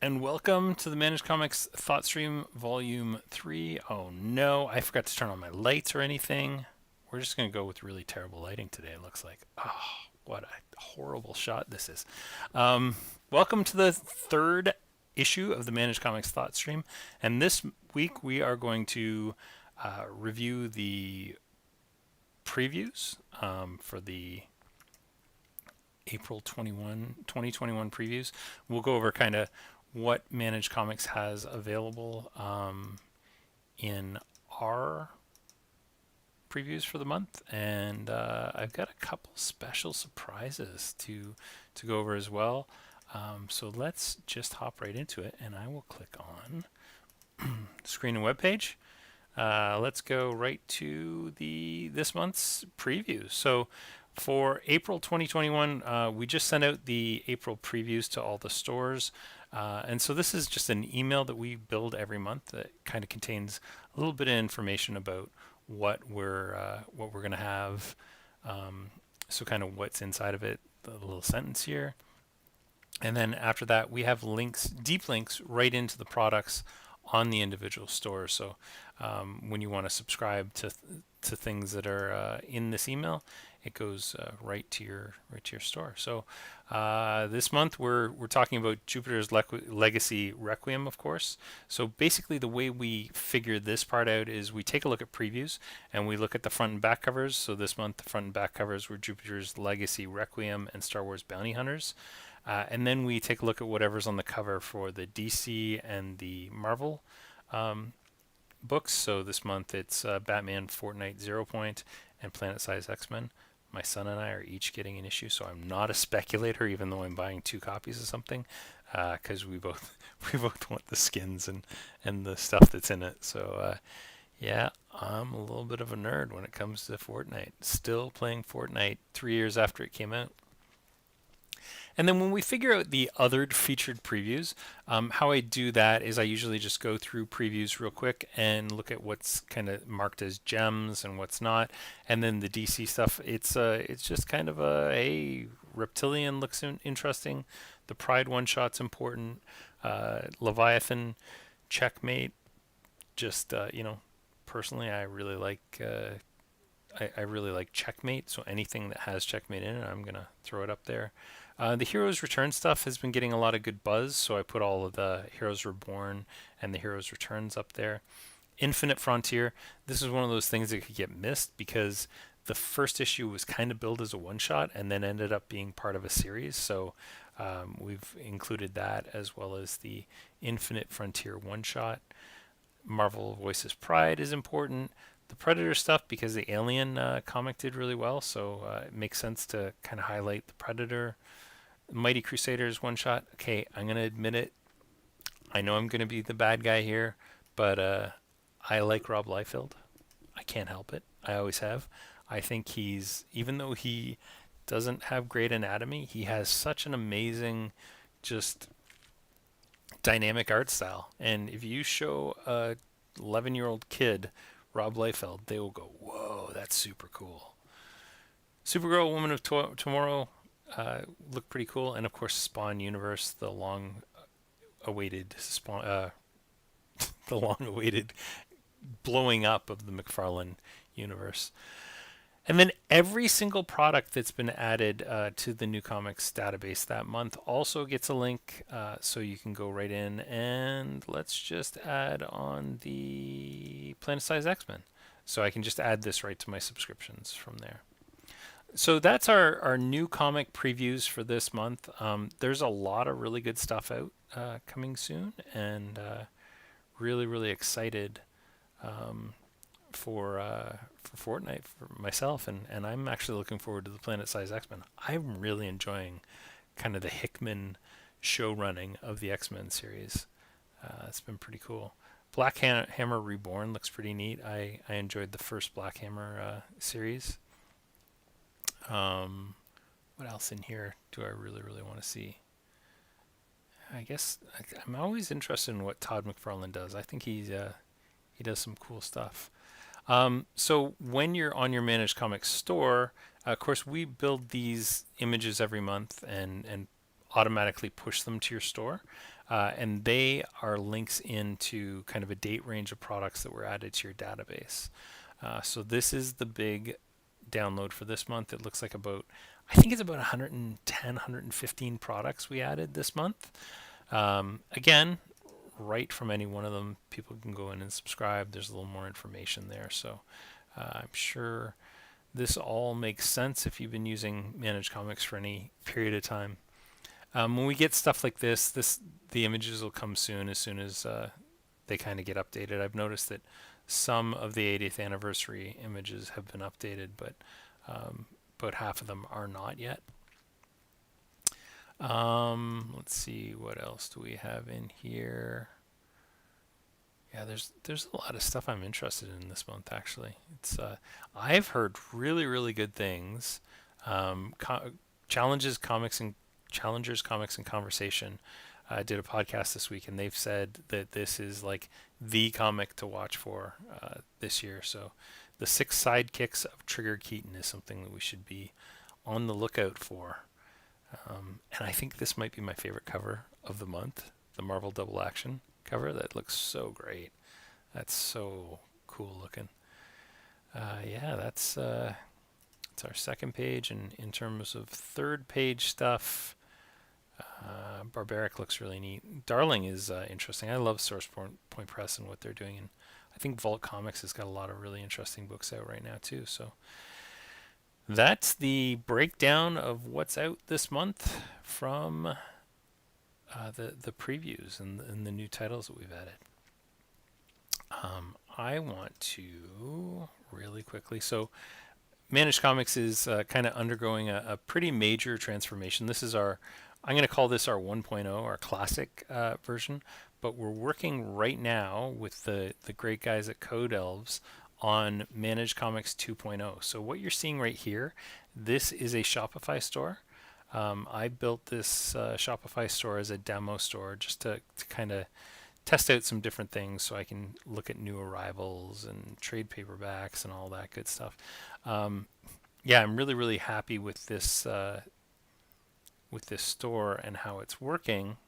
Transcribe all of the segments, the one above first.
And welcome to the Managed Comics Thoughtstream Volume 3. Oh no, I forgot to turn on my lights or anything. We're just going to go with really terrible lighting today, it looks like. Oh, what a horrible shot this is. Um, Welcome to the third issue of the Managed Comics Thoughtstream. And this week we are going to review the previews for the April 2021 previews. We'll go over kind of what Managed Comics has available in our previews for the month, and I've got a couple special surprises to go over as well. So let's just hop right into it, and I will click on screen and web page. Let's go right to the this month's previews. So for April 2021, we just sent out the April previews to all the stores. And so this is just an email that we build every month that kind of contains a little bit of information about what we're going to have. So kind of what's inside of it, the little sentence here. And then after that, we have links, deep links, right into the products on the individual stores. So when you want to subscribe to things that are in this email, it goes right to your store. So this month we're talking about Jupiter's Legacy Requiem, of course. So basically, the way we figure this part out is we take a look at previews and we look at the front and back covers. So this month the front and back covers were Jupiter's Legacy Requiem and Star Wars Bounty Hunters. And then we take a look at whatever's on the cover for the DC and the Marvel books. So this month it's Batman Fortnite Zero Point and Planet Size X-Men. My son and I are each getting an issue, so I'm not a speculator, even though I'm buying 2 copies of something, because we both we both want the skins and the stuff that's in it. So yeah, I'm a little bit of a nerd when it comes to Fortnite. Still playing Fortnite 3 years after it came out. And then when we figure out the other featured previews, how I do that is I usually just go through previews real quick and look at what's kind of marked as gems and what's not. And then the DC stuff, it's just kind of hey, Reptilian looks interesting. The Pride one shot's important. Leviathan, Checkmate. Just personally, I really like. I really like Checkmate, so anything that has Checkmate in it, I'm gonna throw it up there. The Heroes Return stuff has been getting a lot of good buzz, so I put all of the Heroes Reborn and the Heroes Returns up there. Infinite Frontier, this is one of those things that could get missed because the first issue was kind of billed as a one-shot and then ended up being part of a series, so we've included that as well as the Infinite Frontier one-shot. Marvel Voices Pride is important. The Predator stuff, because the Alien comic did really well, so it makes sense to kind of highlight the Predator. Mighty Crusaders one shot. Okay, I'm gonna admit it. I know I'm gonna be the bad guy here, but I like Rob Liefeld. I can't help it. I always have. I think even though he doesn't have great anatomy, he has such an amazing, just dynamic art style. And if you show a 11-year-old kid Rob Liefeld, they will go, "Whoa, that's super cool." Supergirl, Woman of Tomorrow, look pretty cool, and of course Spawn Universe, the long-awaited Spawn, the long-awaited blowing up of the McFarlane universe. And then every single product that's been added to the New Comics database that month also gets a link, so you can go right in and let's just add on the Planet Size X-Men. So I can just add this right to my subscriptions from there. So that's our new comic previews for this month. There's a lot of really good stuff out coming soon, and really, really excited for Fortnite for myself, and I'm actually looking forward to the Planet Size X-Men. I'm really enjoying kind of the Hickman show running of the X-Men series. It's been pretty cool. Black Hammer Reborn looks pretty neat. I enjoyed the first Black Hammer series. What else in here do I really, really want to see? I guess I'm always interested in what Todd McFarlane does. I think he does some cool stuff. So when you're on your Managed Comics store, of course, we build these images every month and automatically push them to your store. and they are links into kind of a date range of products that were added to your database. So this is the big download for this month. It looks like I think it's about 110, 115 products we added this month. Again, right from any one of them, people can go in and subscribe. There's a little more information there. So I'm sure this all makes sense if you've been using Managed Comics for any period of time. When we get stuff like this, the images will come soon as they kind of get updated. I've noticed that some of the 80th anniversary images have been updated, but about half of them are not yet. Let's see, what else do we have in here? Yeah, there's a lot of stuff I'm interested in this month, actually. It's I've heard really good things. Challengers Comics and Conversation did a podcast this week, and they've said that this is like the comic to watch for this year. So the 6 Sidekicks of Trigger Keaton is something that we should be on the lookout for. And I think this might be my favorite cover of the month, the Marvel Double Action cover. That looks so great. That's so cool looking. Yeah, that's our second page. And in terms of third page stuff, Barbaric looks really neat. Darling is interesting. I love Source Point Press and what they're doing. And I think Vault Comics has got a lot of really interesting books out right now too. So that's the breakdown of what's out this month from the previews and the new titles that we've added. I want to really quickly. So Managed Comics is kind of undergoing a pretty major transformation. This is I'm going to call this our 1.0, our classic version, but we're working right now with the great guys at Code Elves on Managed Comics 2.0. So what you're seeing right here, this is a Shopify store. I built this Shopify store as a demo store just to kind of test out some different things so I can look at new arrivals and trade paperbacks and all that good stuff. Yeah, I'm really happy with this store and how it's working.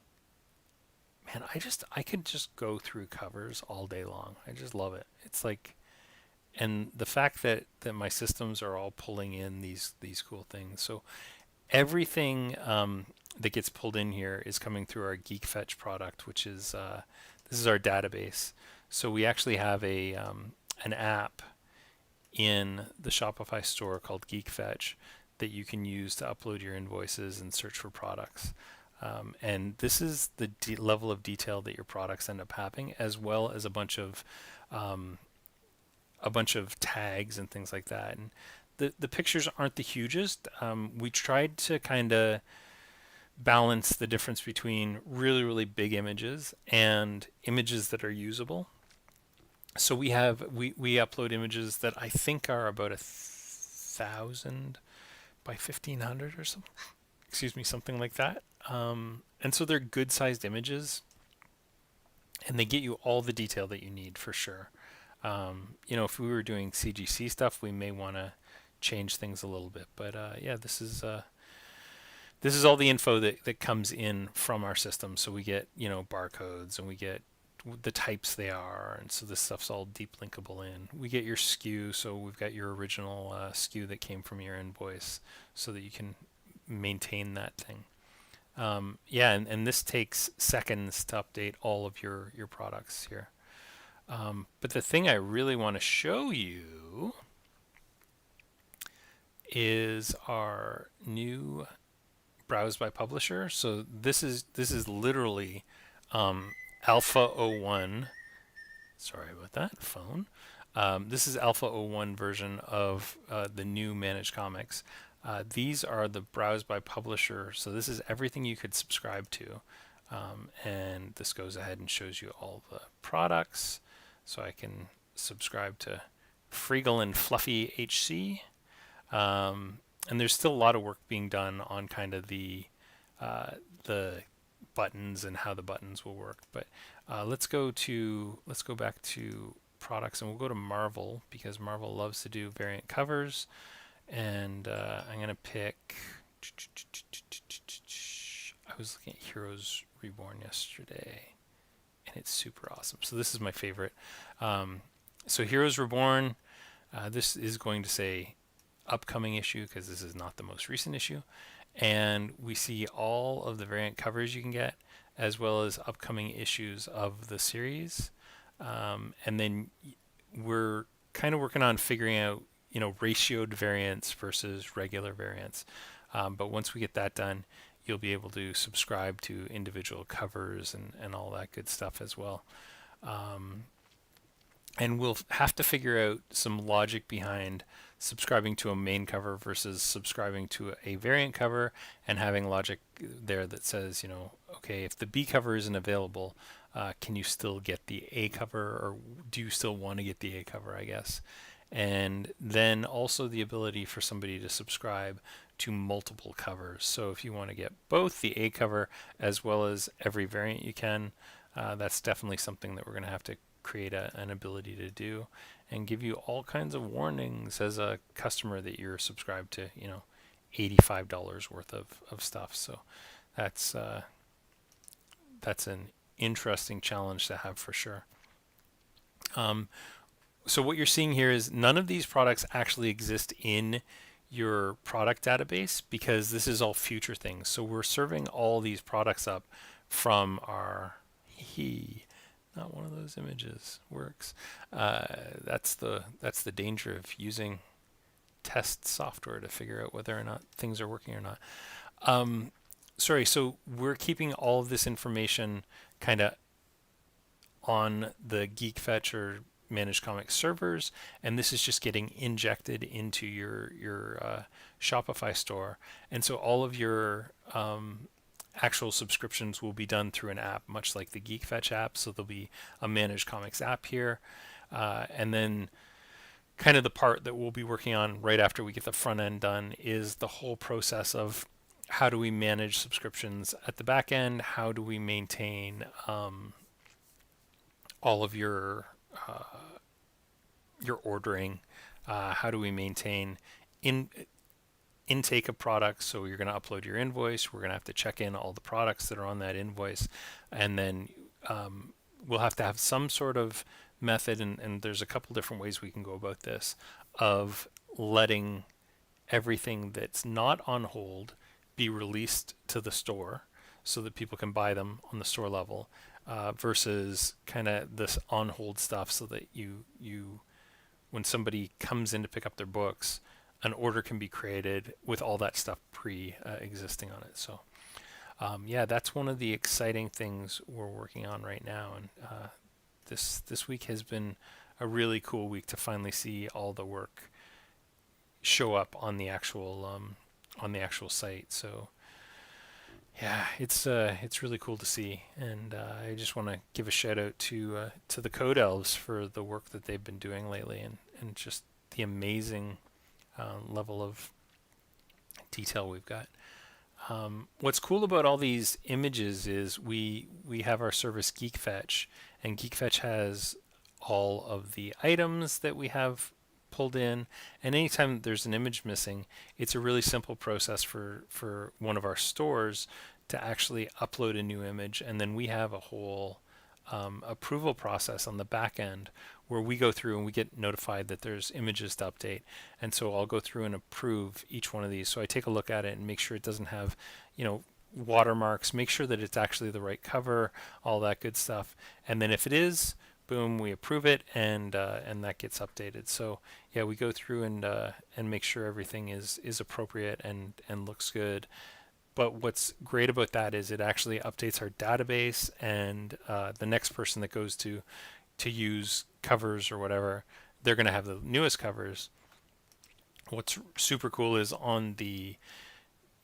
Man, I could just go through covers all day long. I just love it. It's like, and the fact that my systems are all pulling in these cool things. So everything that gets pulled in here is coming through our GeekFetch product, which is this is our database. So we actually have an app in the Shopify store called GeekFetch that you can use to upload your invoices and search for products. And this is the level of detail that your products end up having, as well as a bunch of tags and things like that. And the pictures aren't the hugest. We tried to kind of balance the difference between really big images and images that are usable. So we upload images that I think are about 1,000 by 1,500 or something. Excuse me, something like that. And so they're good sized images, and they get you all the detail that you need for sure. If we were doing CGC stuff, we may want to change things a little bit. But yeah, this is all the info that comes in from our system. So we get barcodes, and we get the types they are, and so this stuff's all deep linkable in. We get your SKU, so we've got your original SKU that came from your invoice, so that you can maintain that thing. Yeah, and this takes seconds to update all of your products here. But the thing I really want to show you is our new browse by publisher. So this is literally Alpha 01. Sorry about that, phone. This is Alpha 01 version of the new Managed Comics. These are the browse by publisher. So this is everything you could subscribe to. And this goes ahead and shows you all the products. So I can subscribe to Freegal and Fluffy HC. And there's still a lot of work being done on kind of the buttons and how the buttons will work. But let's go back to products, and we'll go to Marvel, because Marvel loves to do variant covers. And I'm gonna pick. I was looking at Heroes Reborn yesterday, and it's super awesome. So this is my favorite. So Heroes Reborn, this is going to say upcoming issue because this is not the most recent issue. And we see all of the variant covers you can get, as well as upcoming issues of the series. And then we're kind of working on figuring out, ratioed variants versus regular variants. But once we get that done, you'll be able to subscribe to individual covers and all that good stuff as well. And we'll have to figure out some logic behind subscribing to a main cover versus subscribing to a variant cover, and having logic there that says, okay, if the B cover isn't available, can you still get the A cover, or do you still want to get the A cover, I guess? And then also the ability for somebody to subscribe to multiple covers. So if you want to get both the A cover as well as every variant you can, that's definitely something that we're going to have to create an ability to do, and give you all kinds of warnings as a customer that you're subscribed to, $85 worth of stuff. So that's an interesting challenge to have for sure. So what you're seeing here is none of these products actually exist in your product database, because this is all future things. So we're serving all these products up from our not one of those images works. That's the danger of using test software to figure out whether or not things are working or not. Sorry, so we're keeping all of this information kind of on the GeekFetch or Managed Comics servers, and this is just getting injected into your Shopify store. And so all of your actual subscriptions will be done through an app, much like the GeekFetch app. So there'll be a Managed Comics app here, and then kind of the part that we'll be working on right after we get the front end done is the whole process of how do we manage subscriptions at the back end, how do we maintain all of your ordering, how do we maintain intake of products. So you're going to upload your invoice, we're going to have to check in all the products that are on that invoice, and then we'll have to have some sort of method, and there's a couple different ways we can go about this, of letting everything that's not on hold be released to the store so that people can buy them on the store level, versus kind of this on hold stuff, so that you when somebody comes in to pick up their books, an order can be created with all that stuff existing on it. So that's one of the exciting things we're working on right now, and this week has been a really cool week to finally see all the work show up on the actual site. So yeah, it's really cool to see, and I just want to give a shout out to the Code Elves for the work that they've been doing lately, and just the amazing level of detail we've got. What's cool about all these images is we have our service GeekFetch, and GeekFetch has all of the items that we have pulled in, and anytime there's an image missing, it's a really simple process for one of our stores to actually upload a new image, and then we have a whole approval process on the back end where we go through and we get notified that there's images to update, and so I'll go through and approve each one of these. So I take a look at it and make sure it doesn't have watermarks, make sure that it's actually the right cover, all that good stuff, and then if it is, boom, we approve it, and that gets updated. So yeah, we go through and make sure everything is appropriate and looks good. But what's great about that is it actually updates our database, and the next person that goes to use covers or whatever, they're going to have the newest covers. What's super cool is on the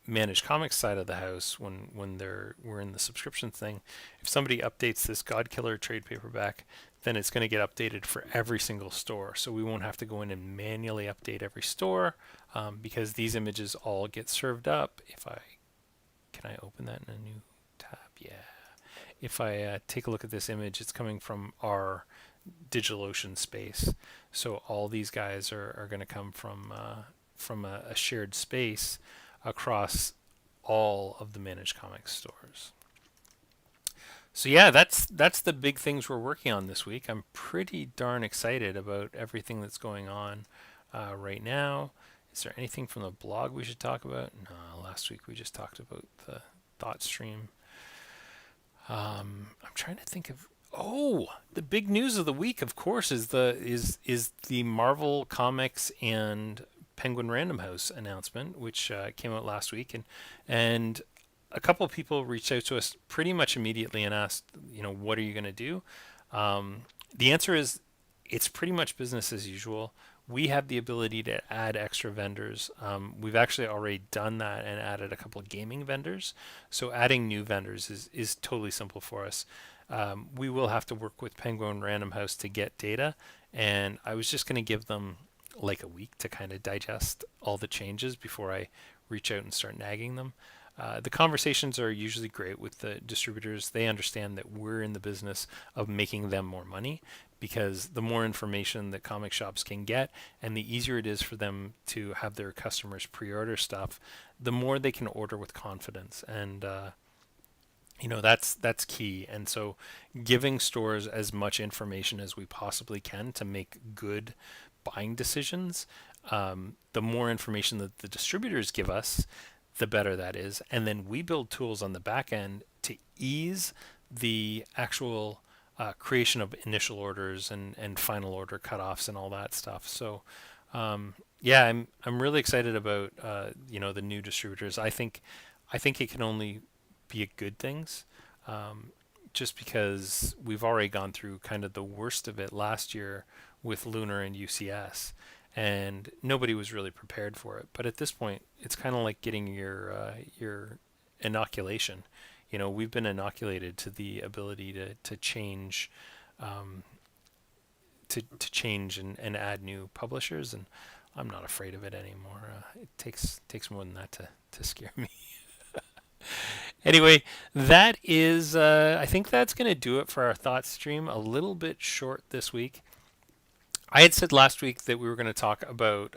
Managed Comics side of the house, when we're in the subscription thing, if somebody updates this Godkiller trade paperback, then it's going to get updated for every single store. So we won't have to go in and manually update every store, because these images all get served up. Can I open that in a new tab? Yeah. If I take a look at this image, it's coming from our DigitalOcean space. So all these guys are going to come from a shared space across all of the managed comics stores. So yeah, that's the big things we're working on this week. I'm pretty darn excited about everything that's going on right now. Is there anything from the blog we should talk about? No, last week we just talked about the Thoughtstream. I'm trying to think of. Oh, the big news of the week, of course, is the Marvel Comics and Penguin Random House announcement, which came out last week, and a couple of people reached out to us pretty much immediately and asked, what are you going to do? The answer is it's pretty much business as usual. We have the ability to add extra vendors. We've actually already done that and added a couple of gaming vendors. So adding new vendors is totally simple for us. We will have to work with Penguin Random House to get data, and I was just going to give them like a week to kind of digest all the changes before I reach out and start nagging them. The conversations are usually great with the distributors. They understand that we're in the business of making them more money, because the more information that comic shops can get and the easier it is for them to have their customers pre-order stuff, the more they can order with confidence. And that's key. And so giving stores as much information as we possibly can to make good buying decisions, the more information that the distributors give us, the better that is. And then we build tools on the back end to ease the actual creation of initial orders and final order cutoffs and all that stuff. So yeah, I'm really excited about the new distributors. I think it can only be good things, just because we've already gone through kind of the worst of it last year with Lunar and UCS, and nobody was really prepared for it. But at this point, it's kind of like getting your inoculation. We've been inoculated to the ability to change, to change and add new publishers, and I'm not afraid of it anymore. It takes more than that to scare me. Anyway, that is, I think that's going to do it for our thought stream. A little bit short this week. I had said last week that we were going to talk about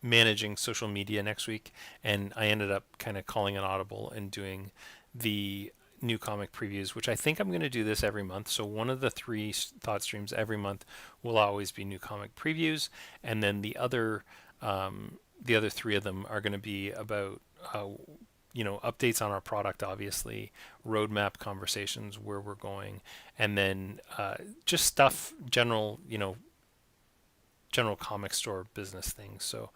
managing social media next week, and I ended up kind of calling an audible and doing the new comic previews, which I think I'm going to do this every month. So one of the three thought streams every month will always be new comic previews, and then the other three of them are going to be about updates on our product, obviously, roadmap conversations, where we're going, and then just stuff, general comic store business things. So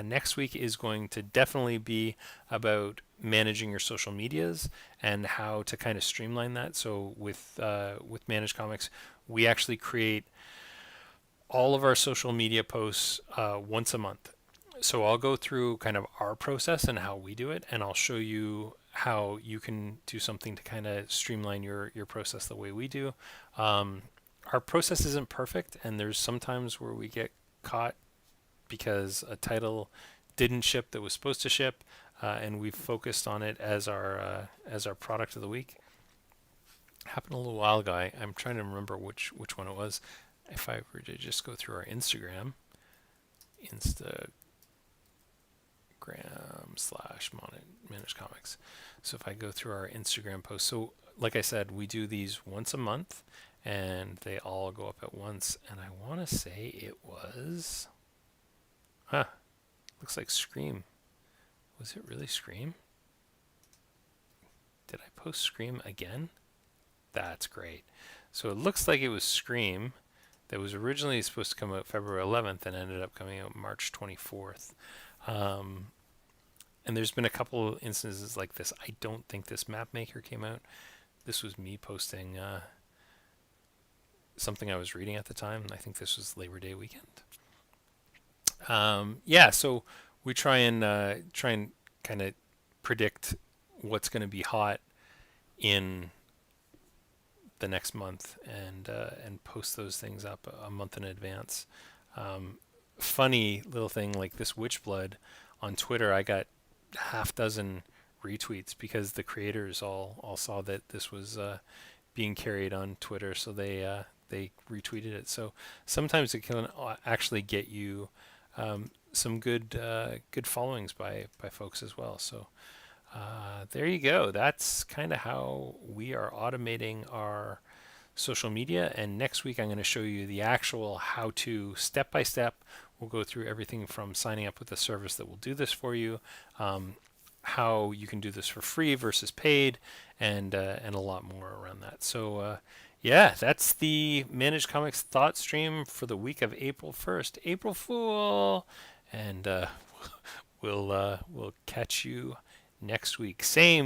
next week is going to definitely be about managing your social medias and how to kind of streamline that. So with Managed Comics, we actually create all of our social media posts once a month. So I'll go through kind of our process and how we do it, and I'll show you how you can do something to kind of streamline your process the way we do. Our process isn't perfect, and there's sometimes where we get caught because a title didn't ship that was supposed to ship, and we've focused on it as our product of the week. Happened a little while ago. I'm trying to remember which one it was. If I were to just go through our Instagram /Managed Comics. So if I go through our Instagram posts, so like I said, we do these once a month, and they all go up at once. And I want to say it was, looks like Scream. Was it really Scream? Did I post Scream again? That's great. So it looks like it was Scream that was originally supposed to come out February 11th and ended up coming out March 24th. And there's been a couple of instances like this. I don't think this map maker came out. This was me posting something I was reading at the time. I think this was Labor Day weekend. So we try and kind of predict what's going to be hot in the next month, and post those things up a month in advance. Funny little thing, like this Witchblood on Twitter, I got half dozen retweets because the creators all saw that this was being carried on Twitter, so they retweeted it. So sometimes it can actually get you some good followings by folks as well. So there you go. That's kind of how we are automating our social media. And next week, I'm going to show you the actual how to step by step. We'll go through everything from signing up with a service that will do this for you, how you can do this for free versus paid, and a lot more around that. So, yeah, that's the Managed Comics Thought Stream for the week of April 1st. April Fool! And we'll catch you next week. Same